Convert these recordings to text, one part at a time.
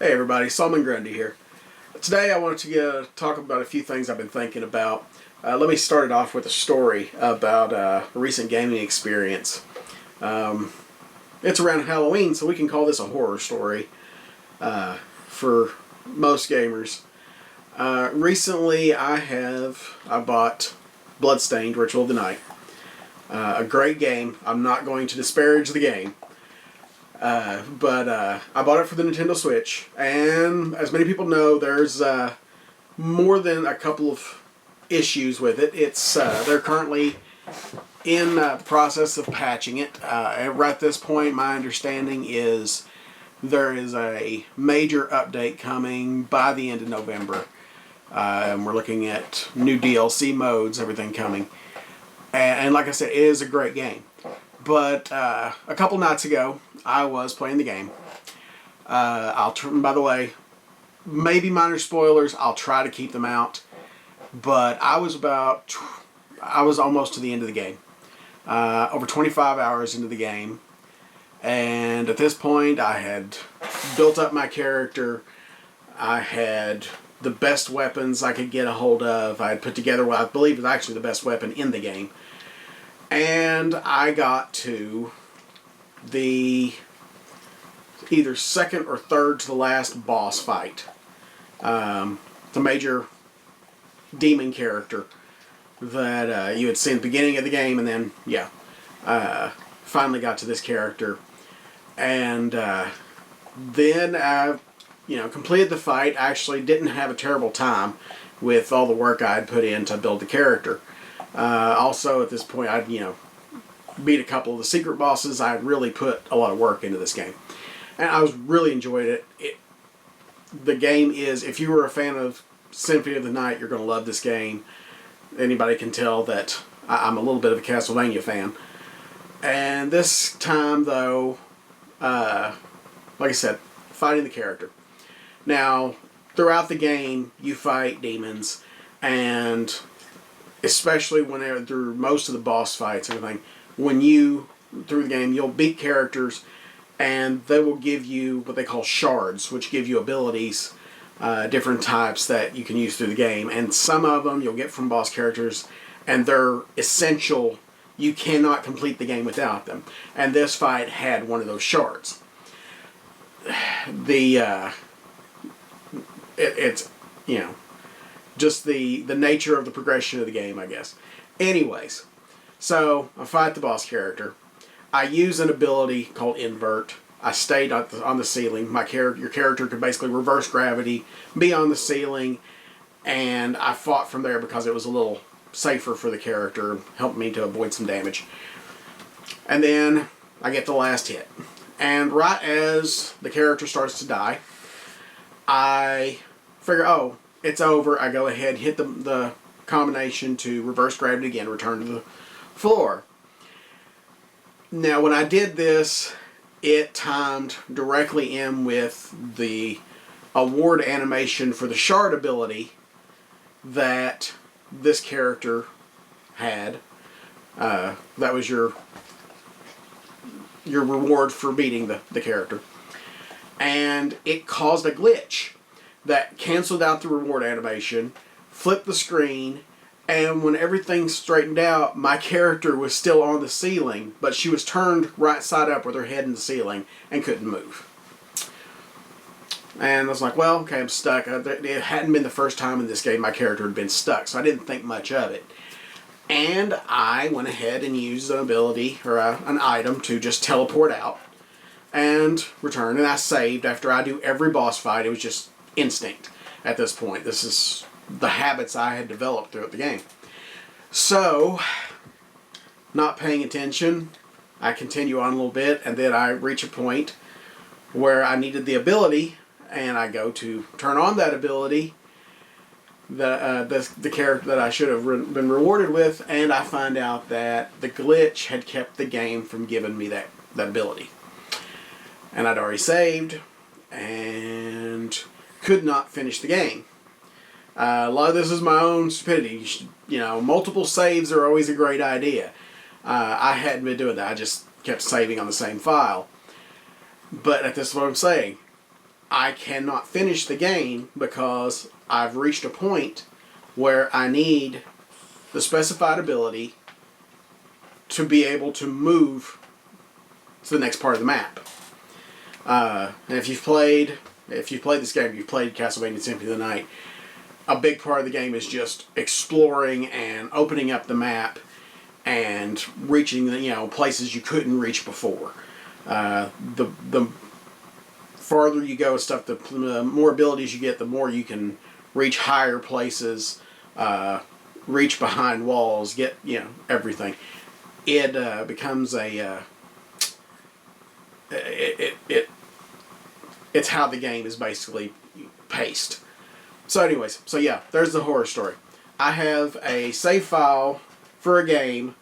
Hey everybody, Solomon Grundy here. Today I wanted to talk about a few things I've been thinking about. Let me start it off with a story about a recent gaming experience. It's around Halloween, so we can call this a horror story for most gamers. Recently I bought Bloodstained, Ritual of the Night. A great game. I'm not going to disparage the game. But I bought it for the Nintendo Switch, and as many people know, there's more than a couple of issues with it. They're currently in the process of patching it. Right at this point, my understanding is there is a major update coming by the end of November, and we're looking at new DLC modes, everything coming. And like I said, it is a great game. But a couple nights ago, I was playing the game. By the way, maybe minor spoilers. I'll try to keep them out. But I was almost to the end of the game. Over 25 hours into the game. And at this point, I had built up my character. I had the best weapons I could get a hold of. I had put together what I believe is actually the best weapon in the game. And I got to the either second or third to the last boss fight. The major demon character that you had seen at the beginning of the game, and then, finally got to this character. And then I, completed the fight. Actually didn't have a terrible time with all the work I had put in to build the character. Also, at this point, I'd, beat a couple of the secret bosses. I had really put a lot of work into this game. And I was really enjoyed it. The game is, if you were a fan of Symphony of the Night, you're going to love this game. Anybody can tell that I'm a little bit of a Castlevania fan. And this time, though, like I said, fighting the character. Now, throughout the game, you fight demons, and especially whenever through most of the boss fights and everything, through the game, you'll beat characters and they will give you what they call shards, which give you abilities, different types that you can use through the game. And some of them you'll get from boss characters, and they're essential. You cannot complete the game without them. And this fight had one of those shards. It's just the nature of the progression of the game, I guess. Anyways, so I fight the boss character. I use an ability called invert. I stayed on the ceiling. Your character could basically reverse gravity, be on the ceiling, and I fought from there because it was a little safer for the character, helped me to avoid some damage. And then I get the last hit. And right as the character starts to die, I figure, oh, it's over. I go ahead, hit the combination to reverse gravity again, return to the floor. Now, when I did this, it timed directly in with the award animation for the shard ability that this character had. That was your reward for beating the character. And it caused a glitch that canceled out the reward animation, flipped the screen, and when everything straightened out, my character was still on the ceiling, but she was turned right side up with her head in the ceiling and couldn't move. And I was like, well, okay, I'm stuck. It hadn't been the first time in this game my character had been stuck, so I didn't think much of it. And I went ahead and used an ability, or an item, to just teleport out and return. And I saved after I do every boss fight. It was just instinct at this point. This is the habits I had developed throughout the game. So, not paying attention, I continue on a little bit, and then I reach a point where I needed the ability, and I go to turn on that ability, the character that I should have been rewarded with, and I find out that the glitch had kept the game from giving me that ability. And I'd already saved, and could not finish the game. A lot of this is my own stupidity. Multiple saves are always a great idea. I hadn't been doing that. I just kept saving on the same file. But this is what I'm saying. I cannot finish the game because I've reached a point where I need the specified ability to be able to move to the next part of the map. And if you've played this game, you've played Castlevania Symphony of the Night, a big part of the game is just exploring and opening up the map and reaching the places you couldn't reach before. The farther you go with stuff, the more abilities you get, the more you can reach higher places, reach behind walls, get everything. It becomes it's how the game is basically paced. So anyways, yeah, there's the horror story. I have a save file for a game,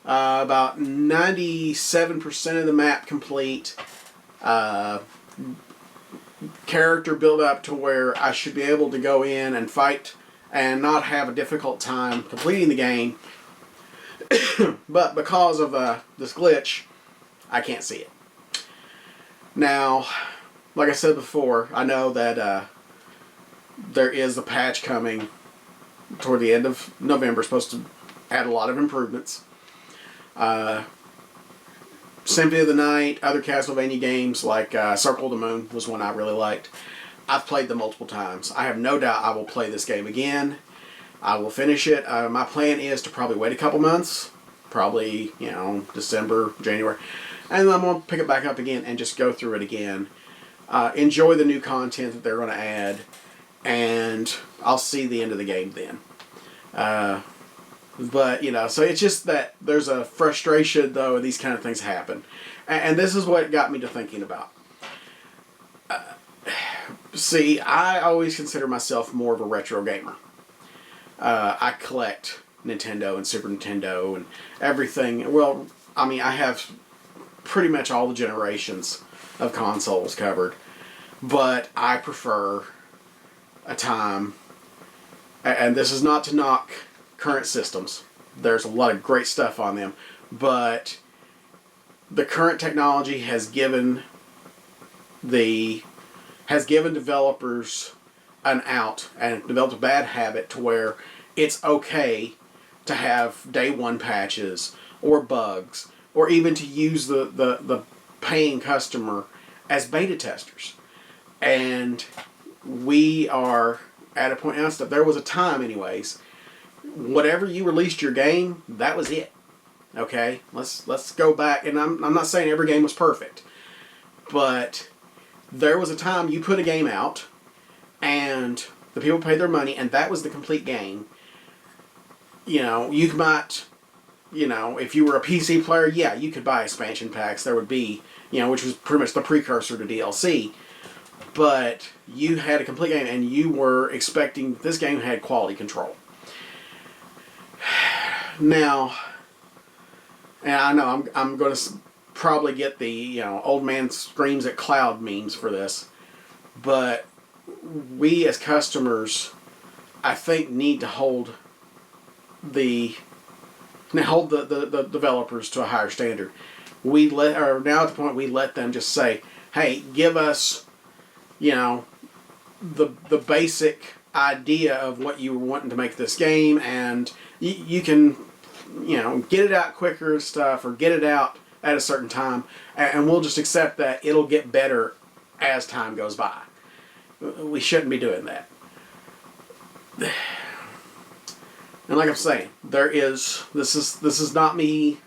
about 97% of the map complete, character build up to where I should be able to go in and fight and not have a difficult time completing the game. But because of this glitch, I can't see it. Now, like I said before, I know that there is a patch coming toward the end of November, supposed to add a lot of improvements. Symphony of the Night, other Castlevania games like Circle of the Moon was one I really liked. I've played them multiple times. I have no doubt I will play this game again. I will finish it. My plan is to probably wait a couple months, probably December, January, and then I'm going to pick it back up again and just go through it again. Enjoy the new content that they're going to add, and I'll see the end of the game then. But, so it's just that there's a frustration, though, these kind of things happen. And this is what got me to thinking about. See, I always consider myself more of a retro gamer. I collect Nintendo and Super Nintendo and everything. Well, I mean, I have pretty much all the generations of consoles covered. But I prefer a time, and this is not to knock current systems. There's a lot of great stuff on them. But the current technology has given developers an out and developed a bad habit to where it's okay to have day one patches or bugs or even to use the paying customer as beta testers. And we are at a point now. There was a time, anyways. Whatever you released your game, that was it. Okay, let's go back. And I'm not saying every game was perfect, but there was a time you put a game out, and the people paid their money, and that was the complete game. You might, if you were a PC player, yeah, you could buy expansion packs. There would be, which was pretty much the precursor to DLC. But you had a complete game, and you were expecting this game had quality control. Now, and I know I'm going to probably get the old man screams at cloud memes for this, but we as customers, I think, need to hold the developers to a higher standard. Are now at the point we let them just say, hey, give us the basic idea of what you were wanting to make this game, and you can get it out quicker and stuff, or get it out at a certain time, and we'll just accept that it'll get better as time goes by. We shouldn't be doing that. And like I'm saying, this is not me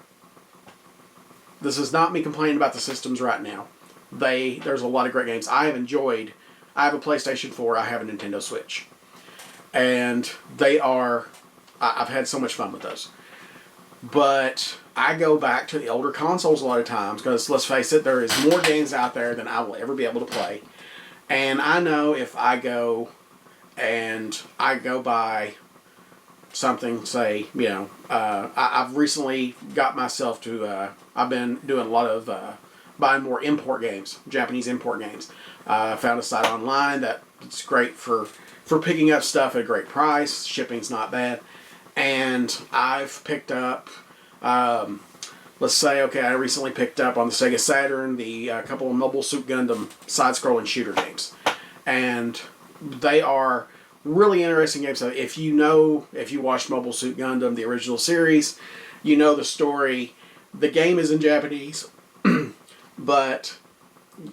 complaining about the systems right now. There's a lot of great games I have enjoyed. I have a PlayStation 4, I have a Nintendo Switch. And I've had so much fun with those. But I go back to the older consoles a lot of times because, let's face it, there is more games out there than I will ever be able to play. And I know if I go buy something, say, I've recently got myself to, I've been doing a lot of buying more import games, Japanese import games. I found a site online that's great for picking up stuff at a great price. Shipping's not bad. And I've picked up, let's say, I recently picked up on the Sega Saturn a couple of Mobile Suit Gundam side-scrolling shooter games. and they are really interesting games. So if you watched Mobile Suit Gundam, the original series, you know the story. The game is in Japanese, but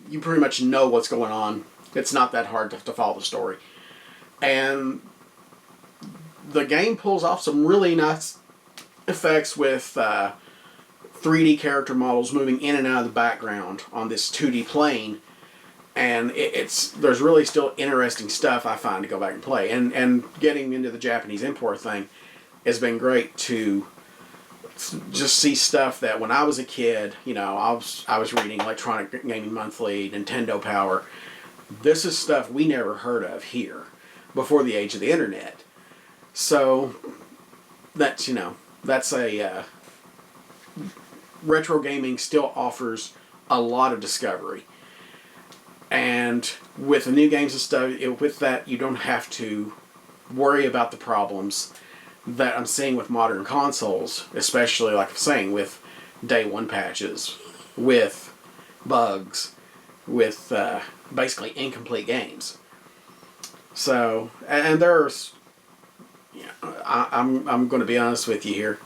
you pretty much know what's going on. It's not that hard to follow the story. And the game pulls off some really nice effects with 3D character models moving in and out of the background on this 2D plane. And there's really still interesting stuff I find to go back and play. And getting into the Japanese import thing has been great to just see stuff that when I was a kid, I was reading Electronic Gaming Monthly, Nintendo Power. This is stuff we never heard of here before the age of the internet. So that's a retro gaming still offers a lot of discovery. And with the new games and stuff, with that, you don't have to worry about the problems that I'm seeing with modern consoles, especially, like I'm saying, with day one patches, with bugs, with basically incomplete games. So, and there's, I'm going to be honest with you here.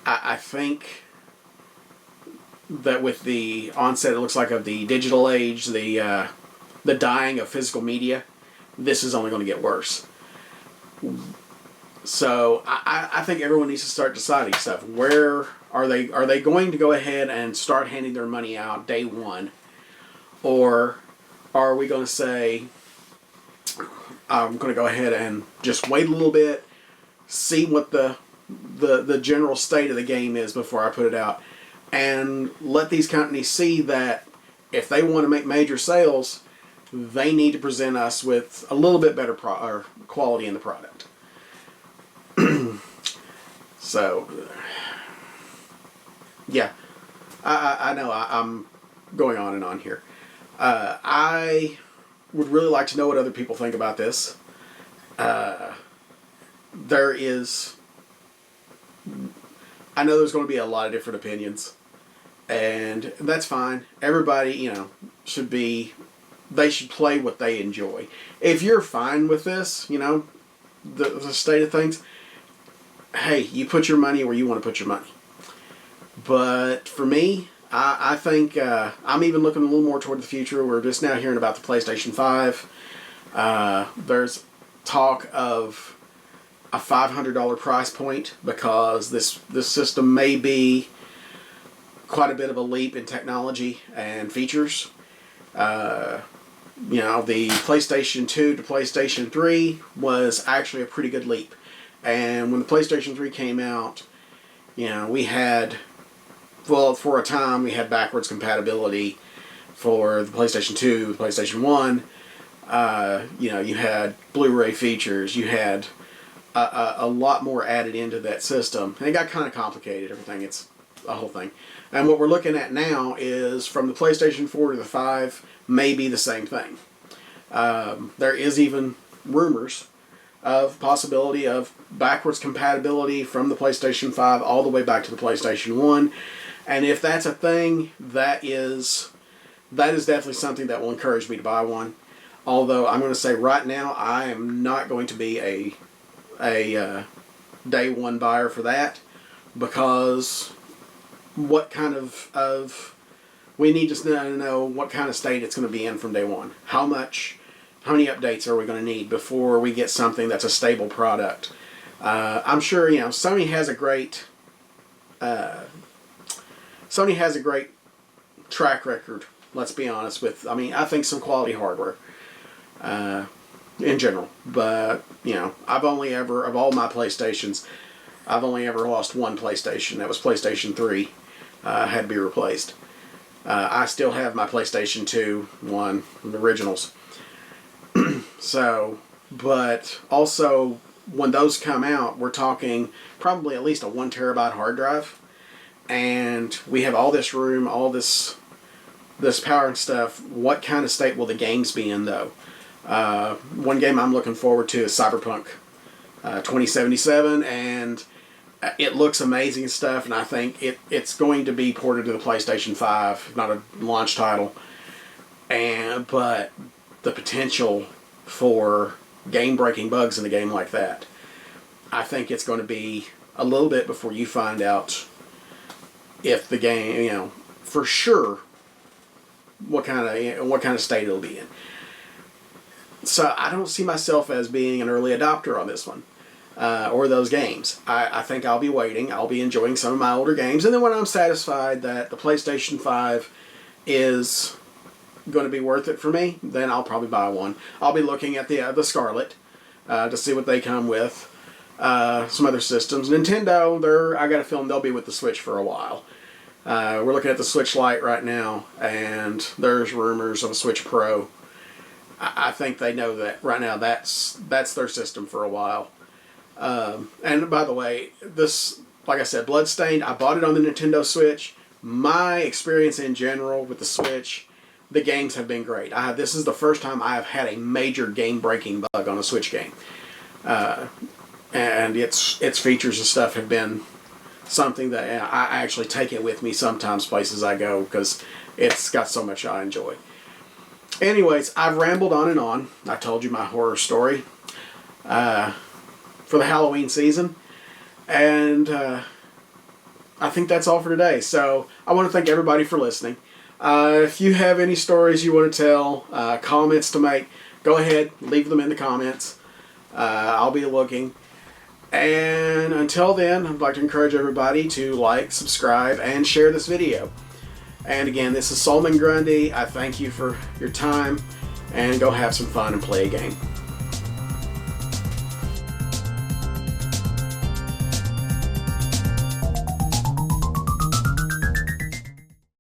I think that with the onset, it looks like, of the digital age, the dying of physical media, this is only going to get worse. So I think everyone needs to start deciding stuff. Where are they going to go ahead and start handing their money out day one, or are we going to say, I'm going to go ahead and just wait a little bit, see what the general state of the game is before I put it out, and let these companies see that if they want to make major sales, they need to present us with a little bit better quality in the product. So, yeah, I know I'm going on and on here. I would really like to know what other people think about this. I know there's going to be a lot of different opinions, and that's fine. Everybody, they should play what they enjoy. If you're fine with this, the state of things, hey, you put your money where you want to put your money. But for me, I think I'm even looking a little more toward the future. We're just now hearing about the PlayStation 5. There's talk of a $500 price point because this system may be quite a bit of a leap in technology and features. The PlayStation 2 to PlayStation 3 was actually a pretty good leap. And when the PlayStation 3 came out, we had, for a time, we had backwards compatibility for the PlayStation 2, PlayStation 1. You had Blu-ray features. You had a lot more added into that system. And it got kind of complicated, everything. It's a whole thing. And what we're looking at now is from the PlayStation 4 to the 5 may be the same thing. There is even rumors of possibility of backwards compatibility from the PlayStation 5 all the way back to the PlayStation 1. And if that's a thing, that is definitely something that will encourage me to buy one. Although I'm going to say right now, I am not going to be a day one buyer for that, because what kind of we need to know what kind of state it's going to be in from day one. How many updates are we going to need before we get something that's a stable product? I'm sure Sony has a great track record. Let's be honest with. I think some quality hardware in general, but I've only ever, of all my PlayStations, I've only ever lost one PlayStation. That was PlayStation 3. Had to be replaced. I still have my PlayStation 2 one, the originals. So, but also when those come out, we're talking probably at least a 1 terabyte hard drive, and we have all this room, all this power and stuff. What kind of state will the games be in, though? One game I'm looking forward to is Cyberpunk 2077, and it looks amazing and stuff, and I think it's going to be ported to the PlayStation 5, not a launch title. but the potential for game-breaking bugs in a game like that, I think it's going to be a little bit before you find out if the game, for sure what kind of state it'll be in. So I don't see myself as being an early adopter on this one, or those games. I think I'll be waiting. I'll be enjoying some of my older games, and then when I'm satisfied that the PlayStation 5 is going to be worth it for me, then I'll probably buy one. I'll be looking at the Scarlet to see what they come with. Some other systems. Nintendo, I got a feeling they'll be with the Switch for a while. We're looking at the Switch Lite right now, and there's rumors of a Switch Pro. I think they know that right now that's their system for a while. And by the way, this, like I said, Bloodstained, I bought it on the Nintendo Switch. My experience in general with the Switch, the games have been great. This is the first time I have had a major game-breaking bug on a Switch game. And its features and stuff have been something that I actually take it with me sometimes places I go because it's got so much I enjoy. Anyways, I've rambled on and on. I told you my horror story for the Halloween season. And I think that's all for today. So I want to thank everybody for listening. If you have any stories you want to tell, comments to make, go ahead, leave them in the comments. I'll be looking. And until then, I'd like to encourage everybody to like, subscribe, and share this video. And again, this is Solomon Grundy. I thank you for your time, and go have some fun and play a game.